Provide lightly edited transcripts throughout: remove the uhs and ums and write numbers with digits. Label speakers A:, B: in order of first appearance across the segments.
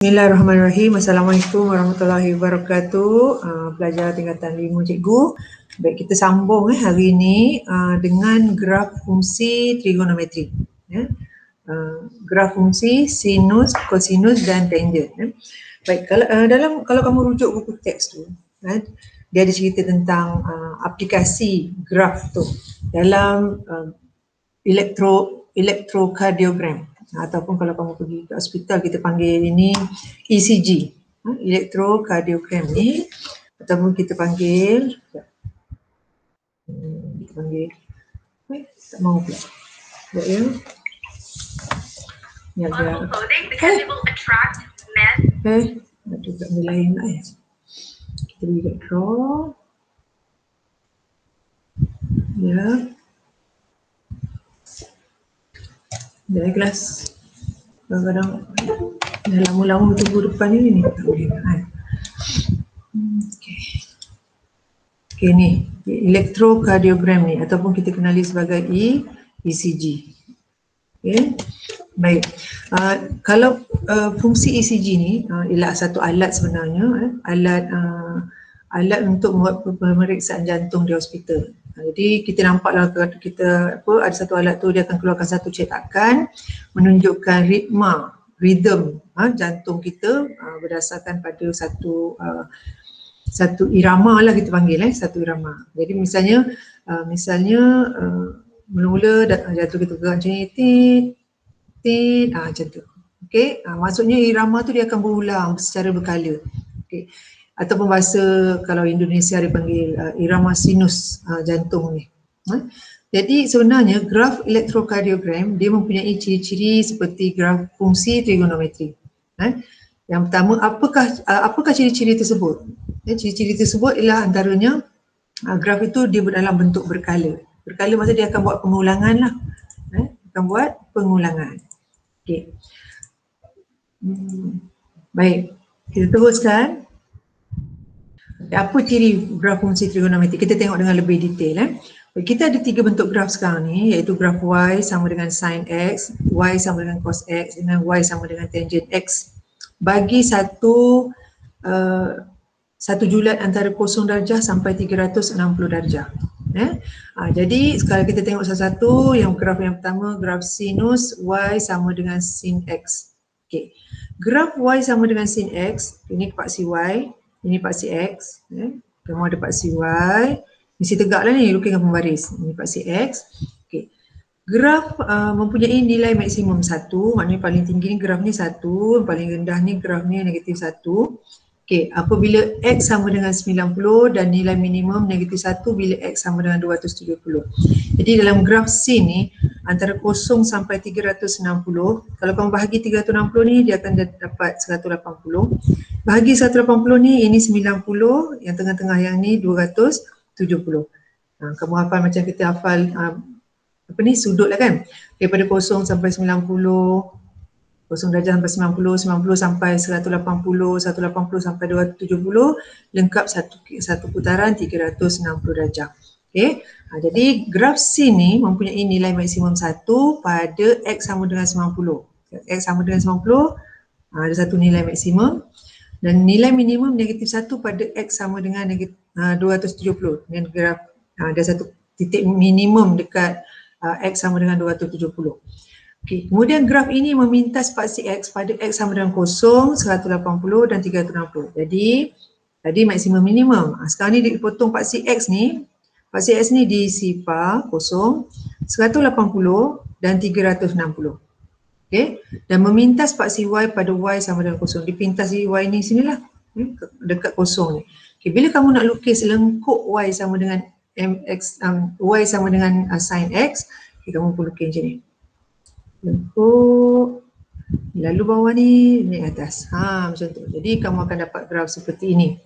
A: Bismillahirrahmanirrahim. Assalamualaikum warahmatullahi wabarakatuh. Pelajar tingkatan 5 cikgu. Baik, kita sambung hari ini dengan graf fungsi trigonometri. Graf fungsi sinus, kosinus dan tangent. Baik, kalau kamu rujuk buku teks tu, dia ada cerita tentang aplikasi graf tu dalam elektrokardiogram. Ataupun kalau kamu pergi ke hospital kita panggil ini ECG, elektrokardiogram ni, ataupun kita panggil tak mau pula ya. Ya dia. Nak juga benda lain lah. Kita pergi kat draw. Ya. Dari kelas kadang-kadang dah lama-lama tunggu depan ni tak boleh kan. Okey ni elektrokardiogram ni ataupun kita kenali sebagai ECG. Okey. Baik. Kalau fungsi ECG ni ialah satu alat sebenarnya, alat untuk membuat pemeriksaan jantung di hospital. Jadi kita nampaklah kita ada satu alat tu dia akan keluarkan satu cetakan menunjukkan rhythm jantung kita berdasarkan pada satu irama lah kita panggil satu irama. Jadi misalnya mula-mula jantung kita bergerak macam ni macam tu. Okey, maksudnya irama tu dia akan berulang secara berkala. Okey. Ataupun bahasa kalau Indonesia dia panggil irama sinus jantung ni. Jadi sebenarnya graf elektrokardiogram dia mempunyai ciri-ciri seperti graf fungsi trigonometri. Yang pertama, apakah ciri-ciri tersebut? Ciri-ciri tersebut ialah antaranya graf itu dia dalam bentuk berkala. Berkala maksudnya dia akan buat pengulangan lah. Akan buat pengulangan. Okey. Baik, kita teruskan. Apa ciri graf fungsi trigonometri? Kita tengok dengan lebih detail. Kita ada 3 bentuk graf sekarang ni, iaitu graf Y sama dengan sin X, Y sama dengan cos X dengan Y sama dengan tangent X bagi satu julat antara 0 darjah sampai 360 darjah. Jadi sekarang kita tengok satu-satu. Yang graf yang pertama, graf sinus Y sama dengan sin X. Okay. Graf Y sama dengan sin X, ini paksi Y, ini paksi X, kamu ada paksi Y, mesti tegaklah ni lukiskan pembaris, ini paksi X. Okay. Graf mempunyai nilai maksimum 1, maknanya paling tinggi ni graf ni 1, paling rendah ni graf ni negatif 1. Okay, apabila X sama dengan 90 dan nilai minimum negatif 1 bila X sama dengan 270. Jadi dalam graf C ni antara 0 sampai 360, kalau kamu bahagi 360 ni dia akan dapat 180. Bahagi 180 ni ini 90, yang tengah-tengah yang ni 270. Kamu hafal macam kita hafal sudut lah kan. Daripada 0 sampai 90, 0 darjah sampai 90, 90 sampai 180, 180 sampai 270, lengkap satu putaran 360 darjah. Okey. Jadi graf C ni mempunyai nilai maksimum 1 pada X sama dengan 90. X sama dengan 90, ada satu nilai maksimum, dan nilai minimum negatif 1 pada X sama dengan 270. Dengan graf ada satu titik minimum dekat X sama dengan 270. Okay. Kemudian graf ini memintas paksi X pada X sama dengan 0, 180 dan 360. Jadi tadi maksimum minimum. Sekarang ni dipotong paksi X ni. Paksi X ni diisi par 0, 180 dan 360. Okay. Dan memintas paksi Y pada Y sama dengan 0. Dipintas di Y ni sinilah. Dekat 0 ni. Okay. Bila kamu nak lukis lengkuk Y sama dengan Y sama dengan sin X, kamu perlu lukis macam ni. Lengkuk, lalu bawah ni, naik atas. Macam tu. Jadi kamu akan dapat graf seperti ini.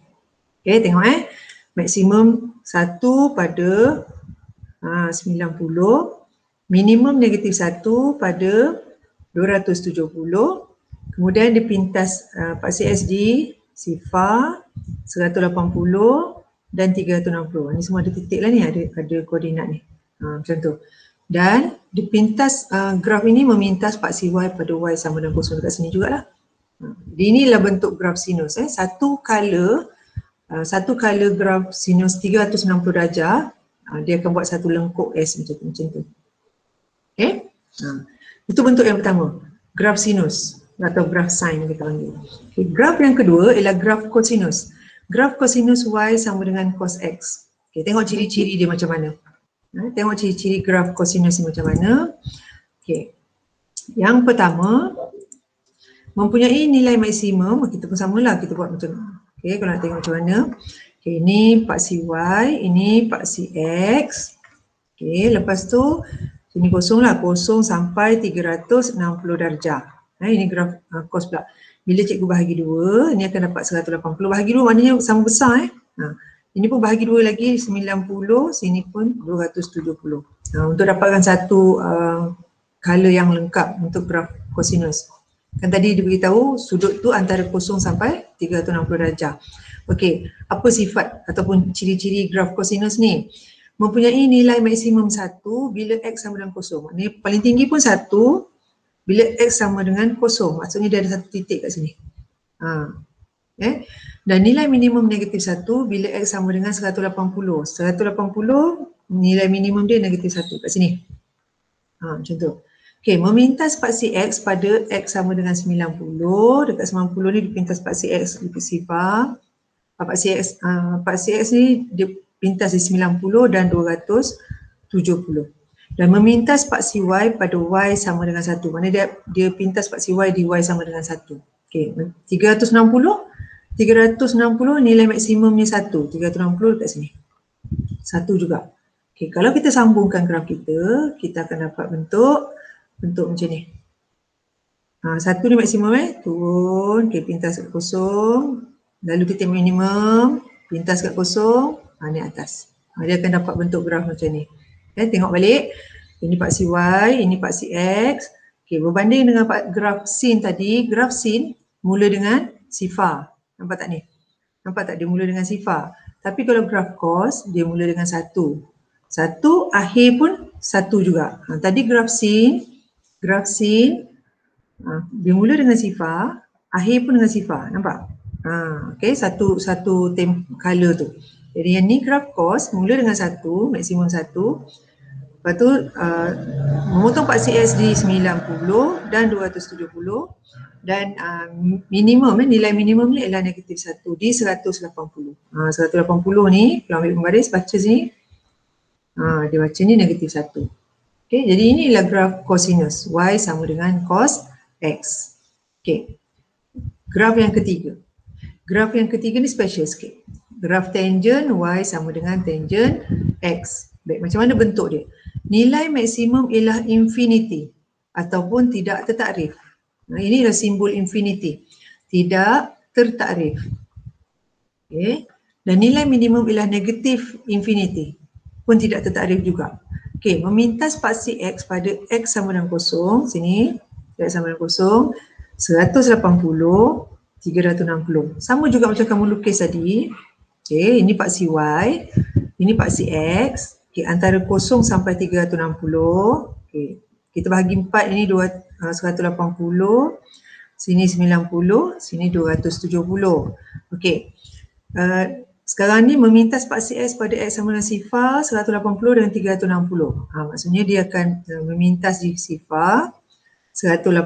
A: Okay, tengok maksimum 1 pada 90, minimum negatif 1 pada 270, kemudian dipintas paksi SD, sifar, 180 dan 360. Ini semua ada titik lah ni, ada koordinat ni. Macam tu. Dan dipintas graf ini memintas paksi Y pada Y sama dengan 0 dekat sini jugalah. Jadi inilah bentuk graf sinus. Satu color graf sinus 360 darjah, dia akan buat satu lengkuk S macam tu. Okay? Itu bentuk yang pertama, graf sinus atau graf sine kita panggil. Okay. Graf yang kedua ialah graf kosinus. Graf kosinus Y sama dengan cos X. Okay, tengok ciri-ciri dia macam mana. Tengok ciri-ciri graf kosinus ni macam mana. Okay. Yang pertama, mempunyai nilai maksimum, kita pun samalah, kita buat macam ni. Okay, kalau nak tengok macam mana. Okay, ini paksi Y, ini paksi X. Okay, lepas tu sini kosong lah, kosong sampai 360 darjah. Ini graf cos pula. Bila cikgu bahagi 2, ini akan dapat 180. Bahagi 2 maknanya sama besar. Ini pun bahagi 2 lagi, 90, sini pun 270. Untuk dapatkan satu color yang lengkap untuk graf kosinus. Kan tadi dia beritahu sudut tu antara kosong sampai 360 darjah. Okey, apa sifat ataupun ciri-ciri graf kosinus ni? Mempunyai nilai maksimum 1 bila X sama dengan kosong. Maknanya paling tinggi pun 1 bila X sama dengan kosong. Maksudnya dia ada satu titik kat sini. Dan nilai minimum negatif 1 bila X sama dengan 180. 180 nilai minimum dia negatif 1 kat sini. Macam tu. Okey, memintas paksi X pada X sama dengan 90. Dekat 90 ni dipintas paksi X di sifar. Paksi X ni dia pintas di 90 dan 270. Dan memintas paksi Y pada Y sama dengan 1. Mana dia pintas paksi Y di Y sama dengan 1. Okey, 360 nilai maksimumnya 1. 360 dekat sini. 1 juga. Okey, kalau kita sambungkan graf kita akan dapat bentuk macam ni. 1 ni maksimum turun, okay, pintas kat kosong, lalu titik minimum, pintas kat kosong, ni atas. Dia akan dapat bentuk graf macam ni. Tengok balik, ini paksi Y, ini paksi X. Okay, berbanding dengan graf sin tadi, graf sin mula dengan sifar. Nampak tak ni? Nampak tak dia mula dengan sifar? Tapi kalau graf cos, dia mula dengan 1. 1, akhir pun 1 juga. Tadi graf sin, dia mula dengan sifar, akhir pun dengan sifar, nampak? Okay, satu color tu. Jadi yang ni graf cos mula dengan 1, maksimum 1. Lepas tu memotong paksi S di 90 dan 270 dan minimum, nilai minimum ni ialah negatif 1 di 180. 180 ni, kalau ambil pembaris, baca sini. Dia baca ni negatif 1. Okay, jadi inilah graf kosinus. Y sama dengan cos X. Okay. Graf yang ketiga. Graf yang ketiga ni special sikit. Graf tangent Y sama dengan tangent X. Baik, macam mana bentuk dia? Nilai maksimum ialah infinity ataupun tidak tertakrif. Inilah simbol infinity. Tidak tertakrif. Okay. Dan nilai minimum ialah negatif infinity. Pun tidak tertakrif juga. Okey, memintas paksi X pada X sama dengan kosong, sini, X sama dengan kosong, 180, 360. Sama juga macam kamu lukis tadi. Okey, ini paksi Y, ini paksi X. Okey, antara kosong sampai 360. Okey, kita bahagi 4, ini 180, sini 90, sini 270. Okey. Sekarang ni memintas paksi S pada X sama dengan sifar 180 dengan 360. Maksudnya dia akan memintas di sifar 180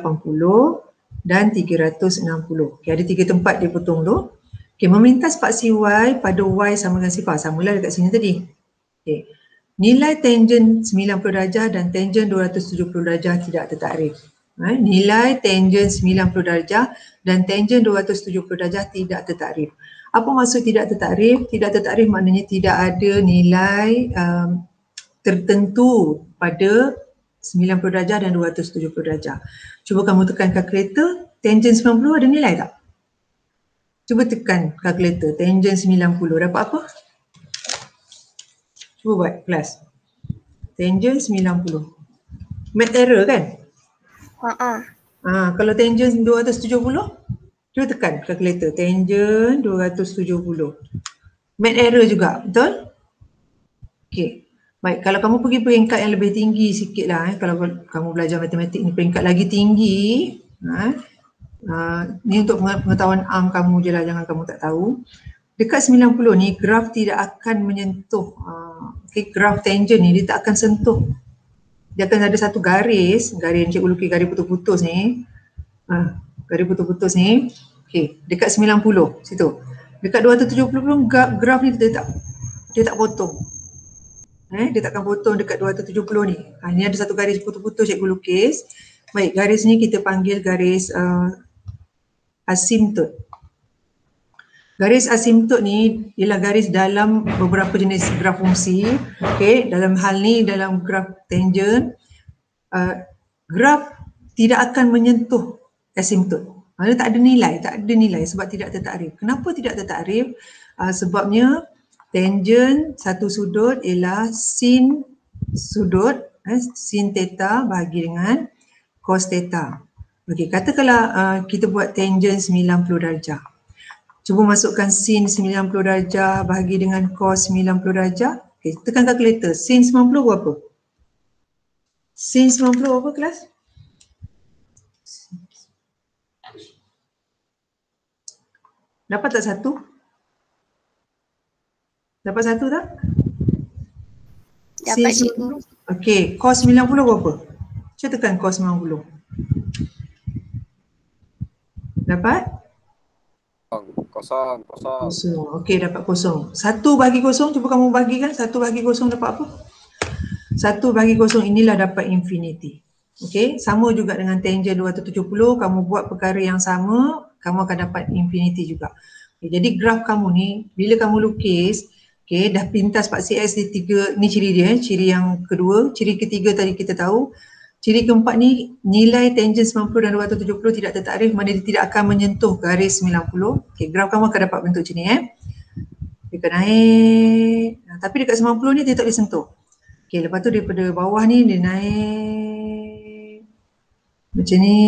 A: dan 360. Okay, ada 3 tempat dia potong tu. Okay, memintas paksi Y pada Y sama dengan sifar. Samalah dekat sini tadi. Okay. Nilai tangent 90 darjah dan tangent 270 darjah tidak tertakrif. Nilai tangent 90 darjah dan tangent 270 darjah tidak tertakrif. Apa maksud tidak tertakrif? Tidak tertakrif maknanya tidak ada nilai tertentu pada 90 darjah dan 270 darjah. Cuba kamu tekan kalkulator, tangent 90 ada nilai tak? Cuba tekan kalkulator, tangent 90, dapat apa? Cuba buat kelas. Tangent 90. Math error kan? Kalau tangent 270? Cuba tekan kalkulator, tangent 270. Math error juga, betul? Okey. Baik, kalau kamu pergi peringkat yang lebih tinggi sikit lah, kalau kamu belajar matematik ni peringkat lagi tinggi, Ni untuk pengetahuan am kamu je lah, jangan kamu tak tahu. Dekat 90 ni graf tidak akan menyentuh, graf tangent ni dia tak akan sentuh. Dia akan ada satu garis cikgu lukis garis putus-putus ni. Garis putus-putus ni. Okey, dekat 90 situ. Dekat 270 pun graf ni dia tak potong. Dia takkan potong dekat 270 ni. Ni ada satu garis putus-putus cikgu lukis. Baik, garis ni kita panggil garis asimtot. Garis asimtot ni ialah garis dalam beberapa jenis graf fungsi. Okey, dalam hal ni dalam graf tangent, graf tidak akan menyentuh asimtot. Maksudnya tak ada nilai sebab tidak tertakrif. Kenapa tidak tertakrif? Sebabnya tangent satu sudut ialah sin sudut, sin theta bahagi dengan cos theta. Okey, katakanlah kita buat tangent 90 darjah. Cuba masukkan sin 90 darjah bahagi dengan cos 90 darjah. Okey, tekan kalkulator. Sin 90 berapa? Sin 90 berapa kelas? Dapat tak satu? Dapat satu tak?
B: Dapat cikgu.
A: Okey, cos 90 berapa? Cuba tekan cos 90. Dapat?
C: Kosong.
A: Okey, dapat kosong. 1 bahagi kosong, cuba kamu bagikan. 1 bahagi kosong dapat apa? 1 bahagi kosong inilah dapat infinity. Okey, sama juga dengan tangent 270, kamu buat perkara yang sama, kamu akan dapat infinity juga. Okay, jadi graf kamu ni, bila kamu lukis, okey, dah pintas Pak CS di 3, ni ciri dia, ciri yang kedua. Ciri ketiga tadi kita tahu. Ciri keempat ni, nilai tangent 90 dan 270 tidak tertakrif, mana dia tidak akan menyentuh garis 90. Okey, graf kamu akan dapat bentuk macam ni Dia akan naik, tapi dekat 90 ni dia tak boleh sentuh. Okey, lepas tu daripada bawah ni dia naik macam ni.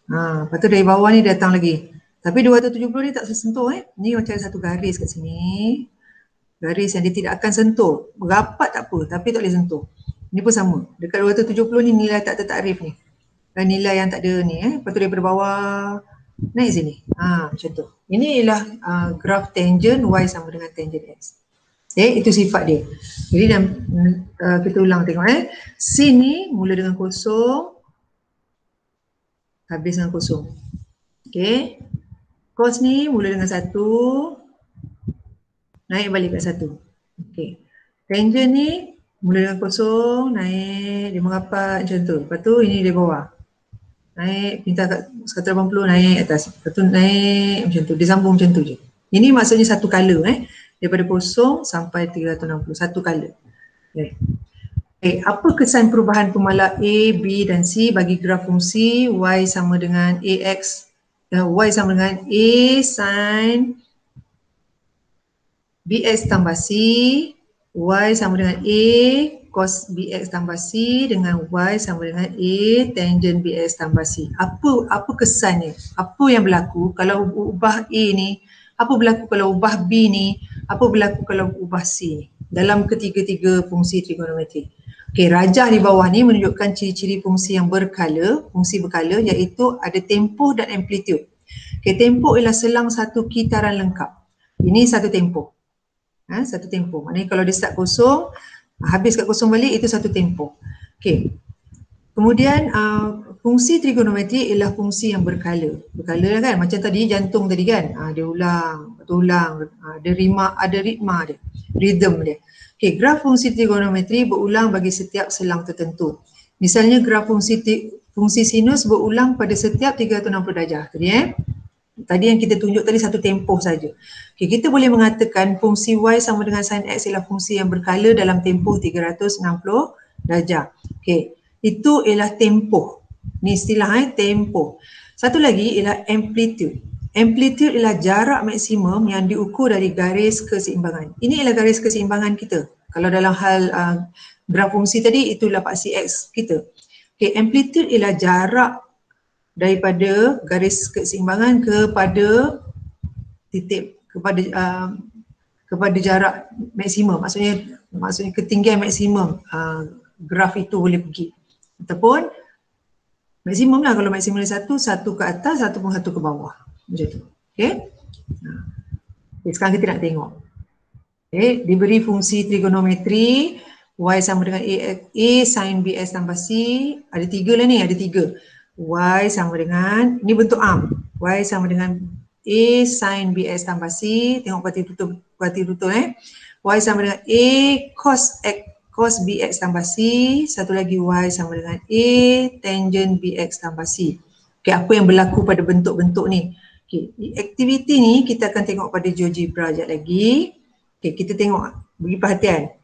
A: Lepas tu dari bawah ni datang lagi. Tapi 270 ni tak sentuh Ni macam satu garis kat sini. Garis yang dia tidak akan sentuh. Rapat tak apa, tapi tak boleh sentuh. Ni pun sama. Dekat 270 ni nilai tak tertakrif ni. Dan nilai yang tak ada ni Lepas tu daripada bawah naik sini. Macam tu. Ini ialah graf tangent y sama dengan tangent x. Itu sifat dia. Jadi kita ulang tengok sin ni mula dengan kosong, habis dengan kosong. Okey. Cos ni mula dengan 1, naik balik kat 1. Okey. Tangent ni mula dengan kosong, naik, dia merapat macam tu. Lepas tu ini dia bawah. Naik, pintar kat 180, naik atas. Lepas tu naik macam tu. Dia sambung macam tu je. Ini maksudnya satu color daripada kosong sampai 360, satu color. Apa kesan perubahan pemala A, B dan C bagi graf fungsi y sama dengan AX, y sama dengan A sin BX tambah C, y sama dengan A cos BX tambah C dengan y sama dengan A tangent BX tambah C. Apa kesannya? Apa yang berlaku kalau ubah A ni? Apa berlaku kalau ubah B ni? Apa berlaku kalau ubah C ni? Dalam ketiga-tiga fungsi trigonometri. Okey, rajah di bawah ni menunjukkan ciri-ciri fungsi yang berkala, fungsi berkala iaitu ada tempoh dan amplitude. Okey, tempoh ialah selang satu kitaran lengkap. Ini satu tempoh. Satu tempoh. Maknanya kalau dia start kosong, habis kat kosong balik, itu satu tempoh. Okey. Kemudian fungsi trigonometri ialah fungsi yang berkala. Berkala kan, macam tadi jantung tadi kan. Dia ulang, ada ritma dia, rhythm dia. Okey, graf fungsi trigonometri berulang bagi setiap selang tertentu. Misalnya graf fungsi sinus berulang pada setiap 360 darjah tadi Tadi yang kita tunjuk tadi satu tempoh saja. Okay, kita boleh mengatakan fungsi y sama dengan sin x ialah fungsi yang berkala dalam tempoh 360 darjah. Okay, itu ialah tempoh. Ni istilah tempoh. Satu lagi ialah amplitude. Amplitude ialah jarak maksimum yang diukur dari garis keseimbangan. Ini ialah garis keseimbangan kita. Kalau dalam hal graf fungsi tadi, itulah Pak CX kita. Okay, amplitude ialah jarak daripada garis keseimbangan kepada titik, kepada jarak maksimum. Maksudnya ketinggian maksimum graf itu boleh pergi. Ataupun Maksimum lah, kalau maksimum satu ke atas, satu ke bawah. Macam tu. Okay. Okay, sekarang kita nak tengok. Okay, diberi fungsi trigonometri, y sama dengan A sin BS tambah C. Ada tiga lah ni, ada tiga. Y sama dengan, ni bentuk arm. Y sama dengan A sin BS tambah C. Tengok kuartil betul Y sama dengan A cos BX tambah C. Satu lagi Y sama dengan A tangent BX tambah C. Okay, apa yang berlaku pada bentuk-bentuk ni? Okay, aktiviti ni kita akan tengok pada GeoGebra sekejap lagi. Okay, kita tengok, beri perhatian.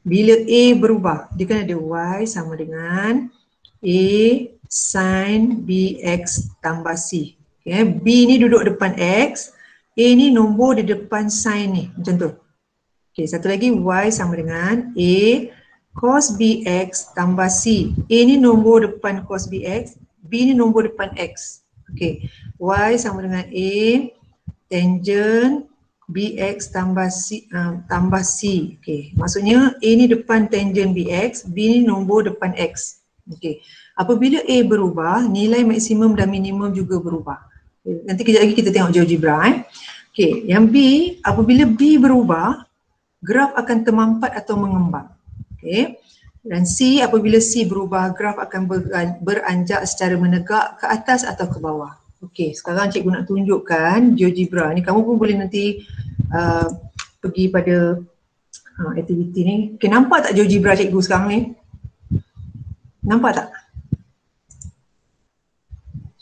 A: Bila A berubah, dia kan ada Y sama dengan A sin BX tambah C. Okay, B ni duduk depan X, A ni nombor di depan sin ni, macam tu. Okay, satu lagi Y sama dengan A cos BX tambah C. A ni nombor depan cos BX, B ni nombor depan X. Okay, Y sama dengan A tangent BX tambah C. Okay, maksudnya A ni depan tangent BX, B ni nombor depan X. Okay, apabila A berubah, nilai maksimum dan minimum juga berubah. Okay, nanti kejap lagi kita tengok GeoGebra. Okay, yang B, apabila B berubah, graf akan termampat atau mengembang. Okay, dan C, apabila C berubah, graf akan beranjak secara menegak ke atas atau ke bawah. Okey, sekarang cikgu nak tunjukkan GeoGebra ni. Kamu pun boleh nanti pergi pada aktiviti ni. Okey, nampak tak GeoGebra cikgu sekarang ni? Nampak tak?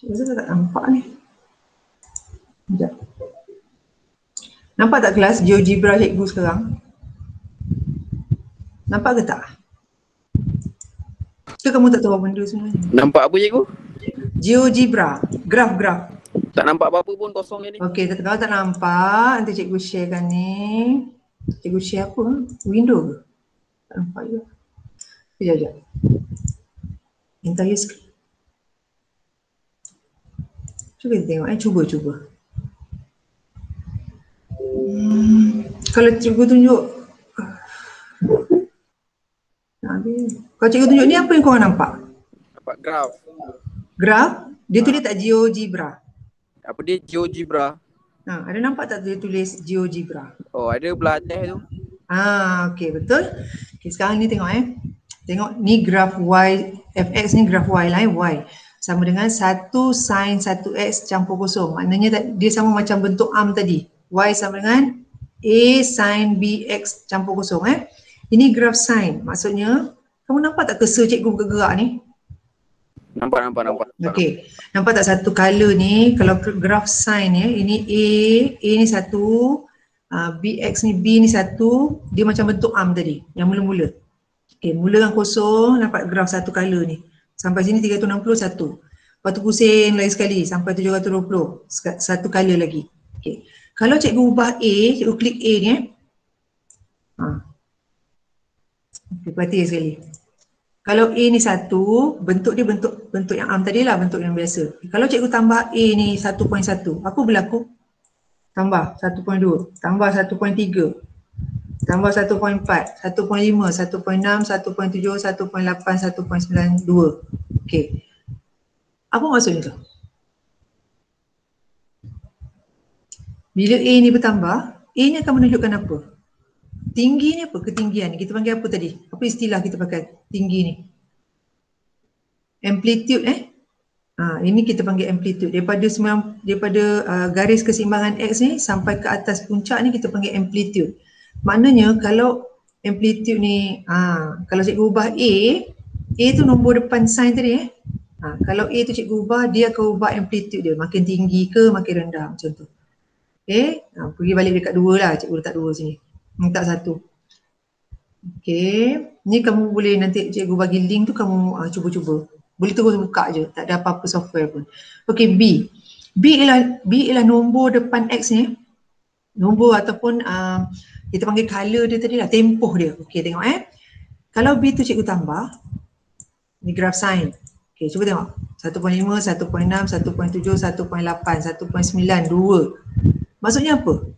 A: Cikgu rasa tak nampak ni. Sekejap. Nampak tak kelas GeoGebra cikgu sekarang? Nampak ke tak? Ke kamu tak tahu apa benda sebenarnya?
C: Nampak apa cikgu?
A: GeoGebra, graf.
C: Tak nampak apa-apa pun, kosong je ni.
A: Okey, kalau tak nampak, nanti cikgu sharekan ni. Cikgu share apa? Window ke? Tak nampak je. Sekejap. Entire screen. Cuba kita tengok cuba. Kalau cikgu tunjuk, kalau cikgu tunjuk ni, apa yang korang nampak?
C: Nampak graf.
A: Graf? Dia tulis tak GeoGebra?
C: Apa dia? GeoGebra.
A: Ada nampak tak dia tulis GeoGebra?
C: Oh, ada belah atas tu.
A: Okey, betul. Okey, sekarang ni tengok Tengok ni graf Y, fx ni graf Y lah Y. Sama dengan 1 sin 1x campur kosong. Maknanya dia sama macam bentuk arm tadi. Y sama dengan A sin BX campur kosong Ini graf sin. Maksudnya, kamu nampak tak cursor cikgu bergerak ni?
C: Nampak.
A: Okey, nampak tak satu color ni, kalau graf sin ini A ni satu, BX ni B ni satu, dia macam bentuk arm tadi, yang mula-mula. Okey, mula dengan kosong, nampak graf satu color ni. Sampai sini 361. Lepas tu pusing lagi sekali, sampai 720, satu color lagi. Okey, kalau cikgu ubah A, cikgu klik A ni Okey, perhatikan sekali. Kalau A ni satu, bentuk dia bentuk yang arm tadi lah, bentuk yang biasa. Kalau cikgu tambah A ni 1.1, apa berlaku? Tambah 1.2, tambah 1.3, tambah 1.4, 1.5, 1.6, 1.7, 1.8, 1.92. Okey. Apa maksudnya tu? Bila A ni bertambah, A ni akan menunjukkan apa? Tinggi ni apa? Ketinggian ni. Kita panggil apa tadi? Apa istilah kita pakai tinggi ni? Amplitude ini kita panggil amplitude. Daripada garis keseimbangan X ni sampai ke atas puncak ni kita panggil amplitude. Maknanya kalau amplitude ni, kalau cikgu ubah A tu nombor depan sin tadi kalau A tu cikgu ubah, dia akan ubah amplitude dia. Makin tinggi ke makin rendah macam tu. Okay, pergi balik dekat 2 lah. Cikgu letak 2 sini. Minta 1. Okey, ni kamu boleh nanti cikgu bagi link tu, kamu cuba-cuba. Boleh terus buka je, tak ada apa-apa software pun. Okey, B ialah nombor depan X ni. Nombor ataupun kita panggil color dia tadi lah, tempoh dia. Okey, tengok Kalau B tu cikgu tambah, ni graf sin. Okey, cuba tengok. 1.5, 1.6, 1.7, 1.8, 1.9, 2. Maksudnya apa?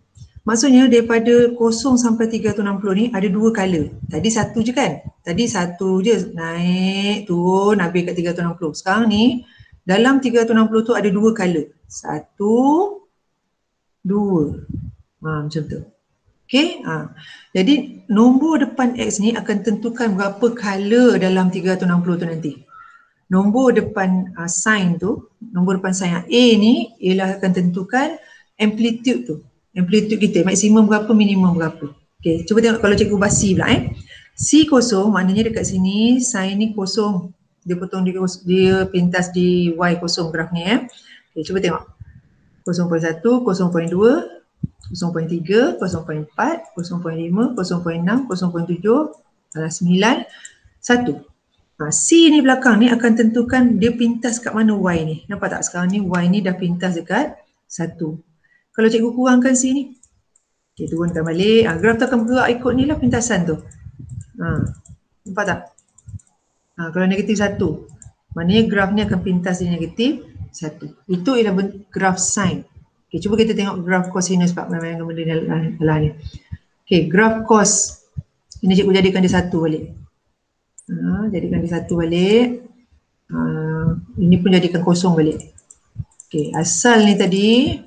A: Maksudnya daripada 0 sampai 360 ni ada 2 color. Tadi 1 je kan? Tadi 1 je naik, turun, habis kat 360. Sekarang ni Dalam 360 tu ada dua color. 1, 2. Macam tu. Okay. Jadi nombor depan X ni akan tentukan berapa color dalam 360 tu nanti. Nombor depan sign tu, nombor depan sign A ni ialah akan tentukan amplitude tu. Amplitude kita, maksimum berapa, minimum berapa. Okay, cuba tengok kalau cikgu ubah C pula C kosong maknanya dekat sini sign ni kosong. Dia potong dia pintas di Y kosong graf ni Okay, cuba tengok. 0.1, 0.2, 0.3, 0.4, 0.5, 0.6, 0.7, 9, 1. C ni belakang ni akan tentukan dia pintas kat mana Y ni. Nampak tak sekarang ni Y ni dah pintas dekat 1. Kalau cikgu kurangkan C ni, okay, turunkan balik. Graf tu akan bergerak ikut ni lah pintasan tu. Nampak tak? Kalau negatif 1, maknanya graf ni akan pintas di negatif 1. Itu ialah graf sine. Okay, cuba kita tengok graf cosinus sebab memang benda ni. Okay, graf cos. Ini cikgu jadikan dia 1 balik. Jadikan dia 1 balik. Ini pun jadikan kosong balik. Okay, asal ni tadi,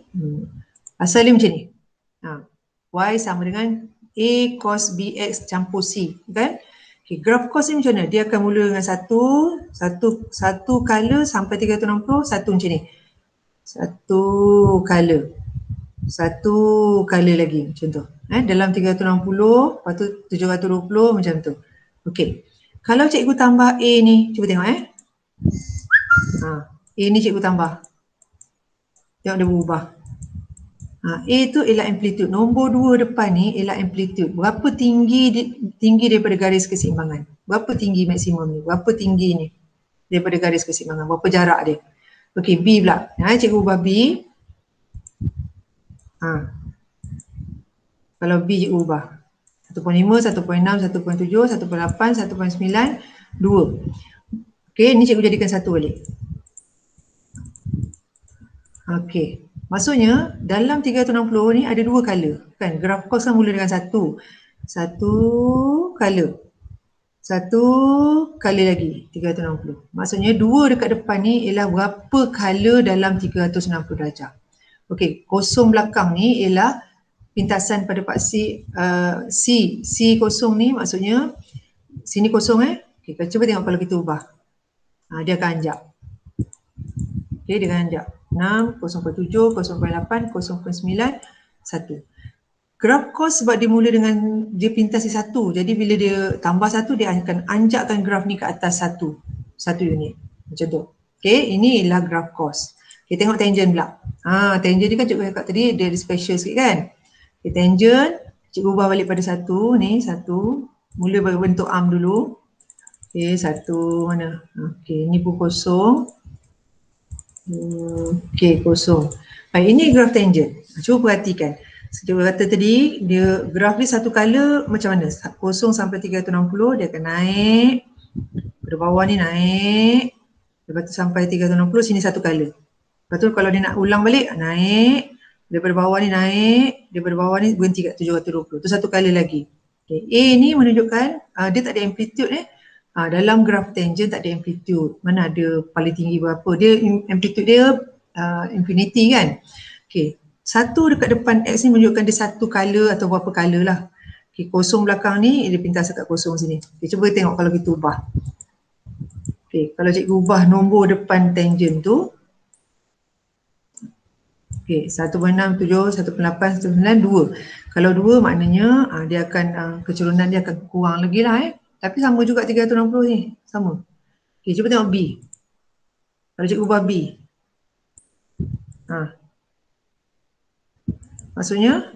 A: asal ni macam ni. Y sama dengan A cos BX campur C, kan? Okay, graf cos ni macam mana? Dia akan mula dengan satu color sampai 360, satu macam ni. Satu color lagi macam tu. Dalam 360, lepas tu 720 macam tu. Okey. Kalau cikgu tambah A ni, cuba tengok A ni cikgu tambah. Tengok dia berubah. A tu ialah amplitude. Nombor 2 depan ni ialah amplitude. Berapa tinggi daripada garis keseimbangan? Berapa tinggi maksimum ni? Berapa tinggi ni daripada garis keseimbangan? Berapa jarak dia? Okey, B pula. Cikgu ubah B. Kalau B cikgu ubah 1.5, 1.6, 1.7, 1.8, 1.9, 2. Okey, ni cikgu jadikan 1 balik. Okey. Maksudnya dalam 360 ni ada 2 color. Kan graf cos kan mula dengan 1. 1 color. 1 color lagi 360. Maksudnya 2 dekat depan ni ialah berapa color dalam 360 darjah. Okey, kosong belakang ni ialah pintasan pada part C. C kosong ni maksudnya sini kosong Okey, cuba tengok kalau kita ubah. Dia akan anjak. Okey, dia akan anjak. 6, 0.7, 0.8, 0.9, 1. Graf cos sebab dia mula dengan dia pintas di 1. Jadi bila dia tambah 1, dia akan anjakkan graf ni ke atas 1 unit. Macam tu. Okey, ini ialah graf cos. Kita tengok tangent pula. Tangent ni kan cikgu cakap tadi dia special sikit kan. Okay, tangent cikgu ubah balik pada 1 ni, 1. Mula bentuk arm dulu. Okey, 1 mana? Okey, ni pun kosong. Okey, kosong. Baik, ini graf tangent. Cuba perhatikan. Cikgu kata tadi, dia graf ni satu color macam mana? 0 sampai 360 dia akan naik. Pada bawah ni naik. Lepas tu sampai 360 sini satu color. Lepas tu kalau dia nak ulang balik, naik. Daripada bawah ni naik. Daripada bawah ni berhenti kat 720. Tu satu color lagi. Okay. A ni menunjukkan dia tak ada amplitude dalam graf tangent tak ada amplitude. Mana ada paling tinggi berapa. Dia amplitude dia infinity kan. Okay. 1 dekat depan X ni menunjukkan dia satu color atau berapa color lah. Okay. Kosong belakang ni dia pintas dekat kosong sini. Okay. Cuba tengok kalau kita ubah. Okay. Kalau cikgu ubah nombor depan tangent tu. Okay. 1.6, 7, 1.8, 1.9, 2. Kalau 2 maknanya dia akan kecurunan dia akan kurang lagi lah Tapi sama juga 360 ni, sama. Okay, cuba tengok B. Kalau cikgu ubah B. Maksudnya,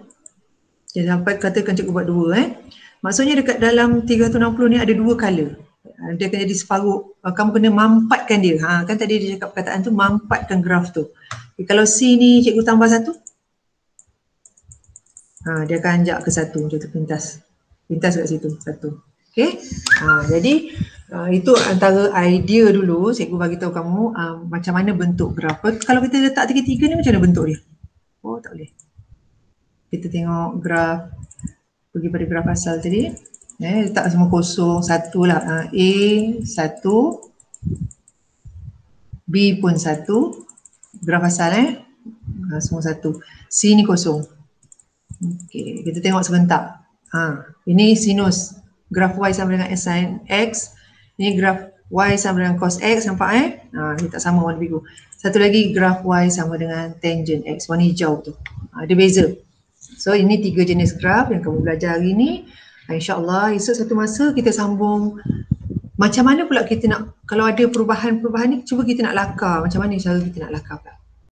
A: sampai katakan cikgu buat 2 Maksudnya dekat dalam 360 ni ada 2 color. Dia akan jadi separuh, kamu kena mampatkan dia. Kan tadi dia cakap perkataan tu, mampatkan graf tu. Okay, kalau C ni cikgu tambah 1. Dia akan anjak ke 1, macam tu pintas. Pintas kat situ, 1. Okay, jadi itu antara idea dulu cikgu bagi tahu kamu macam mana bentuk graf. Kalau kita letak 3 ni macam mana bentuk dia? Oh, tak boleh. Kita tengok graf, pergi pada graf asal tadi. Letak semua kosong, 1 lah. A, 1. B pun 1. Graf asal semua 1. C ni kosong. Okey, kita tengok sebentar. Ini sinus. Graf Y sama dengan sin X. Ini graf Y sama dengan cos X, nampak Ini tak sama warna biru. Satu lagi graf Y sama dengan tangent X, warna hijau tu. Dia beza. So ini 3 jenis graf yang kamu belajar hari ni. InsyaAllah esok satu masa kita sambung macam mana pula kita nak, kalau ada perubahan-perubahan ni, cuba kita nak lakar. Macam mana cara kita nak lakar pula.